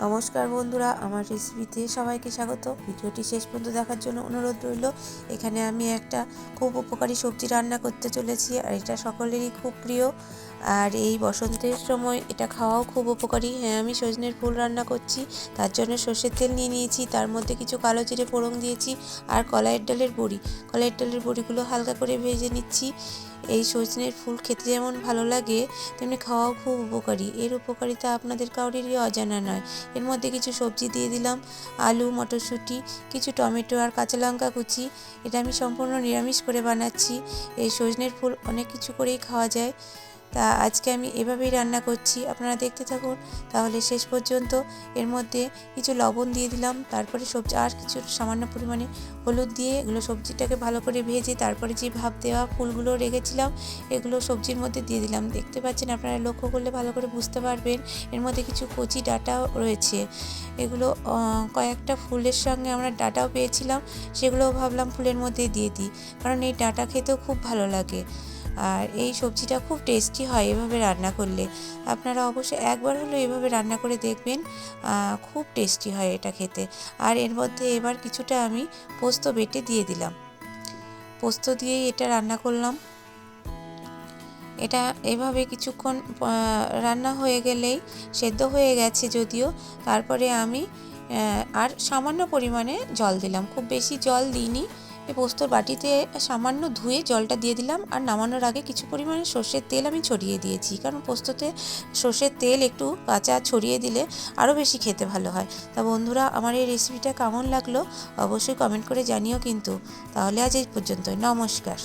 নমস্কার বন্ধুরা, আমার রেসিপিতে সবাইকে স্বাগত। ভিডিওটি শেষ পর্যন্ত দেখার জন্য অনুরোধ রইল। এখানে আমি একটা খুব উপকারী সবজি রান্না করতে চলেছি, আর এটা সকলেরই খুব প্রিয়। আর এই বসন্তের সময় এটা খাওয়াও খুব উপকারী। হ্যাঁ, আমি সজনের ফুল রান্না করছি। তার জন্য সর্ষের তেল নিয়ে নিয়েছি, তার মধ্যে কিছু কালো জিরে ফোড়ন দিয়েছি, আর কলাইয়ের ডালের বড়ি। কলাইয়ের ডালের বড়িগুলো হালকা করে ভেজে নিচ্ছি। এই সজনের ফুল খেতে যেমন ভালো লাগে, তেমনি খাওয়াও খুব উপকারী। এর উপকারিতা আপনাদের কাউরেরই অজানা নয়। এর মধ্যে কিছু সবজি দিয়ে দিলাম, আলু, মটরশুঁটি, কিছু টমেটো আর কাঁচা লঙ্কা কুচি। এটা আমি সম্পূর্ণ নিরামিষ করে বানাচ্ছি। এই সজনের ফুল অনেক কিছু করেই খাওয়া যায়, তা আজকে আমি এভাবেই রান্না করছি। আপনারা দেখতে থাকুন তাহলে শেষ পর্যন্ত। এর মধ্যে কিছু লবণ দিয়ে দিলাম, তারপরে সবজি আর কিছু সামান্য পরিমাণে হলুদ দিয়ে এগুলো সবজিটাকে ভালো করে ভেজে তারপরে যে ভাপ দেওয়া ফুলগুলো রেখেছিলাম এগুলো সবজির মধ্যে দিয়ে দিলাম। দেখতে পাচ্ছেন, আপনারা লক্ষ্য করলে ভালো করে বুঝতে পারবেন। এর মধ্যে কিছু কচি ডাঁটাও রয়েছে। এগুলো কয়েকটা ফুলের সঙ্গে আমরা ডাঁটাও পেয়েছিলাম, সেগুলোও ভাবলাম ফুলের মধ্যে দিয়ে দিই, কারণ এই ডাঁটা খেতেও খুব ভালো লাগে। আর এই সবজিটা খুব টেস্টি হয় এভাবে রান্না করলে। আপনারা অবশ্যই একবার হলেও এভাবে রান্না করে দেখবেন, খুব টেস্টি হয় এটা খেতে। আর এর মধ্যে এবার কিছুটা আমি পোস্ত বেটে দিয়ে দিলাম। পোস্ত দিয়েই এটা রান্না করলাম। এটা এভাবে কিছুক্ষণ রান্না হয়ে গেলেই, সেদ্ধ হয়ে গেছে যদিও, তারপরে আমি আর সামান্য পরিমাণে জল দিলাম, খুব বেশি জল দিইনি। এই পোস্তর বাটিতে সামান্য ধুয়ে জলটা দিয়ে দিলাম, আর নামানোর আগে কিছু পরিমাণে সর্ষের তেল আমি ছড়িয়ে দিয়েছি, কারণ পোস্ততে সর্ষের তেল একটু কাঁচা ছড়িয়ে দিলে আরও বেশি খেতে ভালো হয়। তা বন্ধুরা, আমার এই রেসিপিটা কেমন লাগলো অবশ্যই কমেন্ট করে জানিও কিন্তু। তাহলে আজ এই পর্যন্তই, নমস্কার।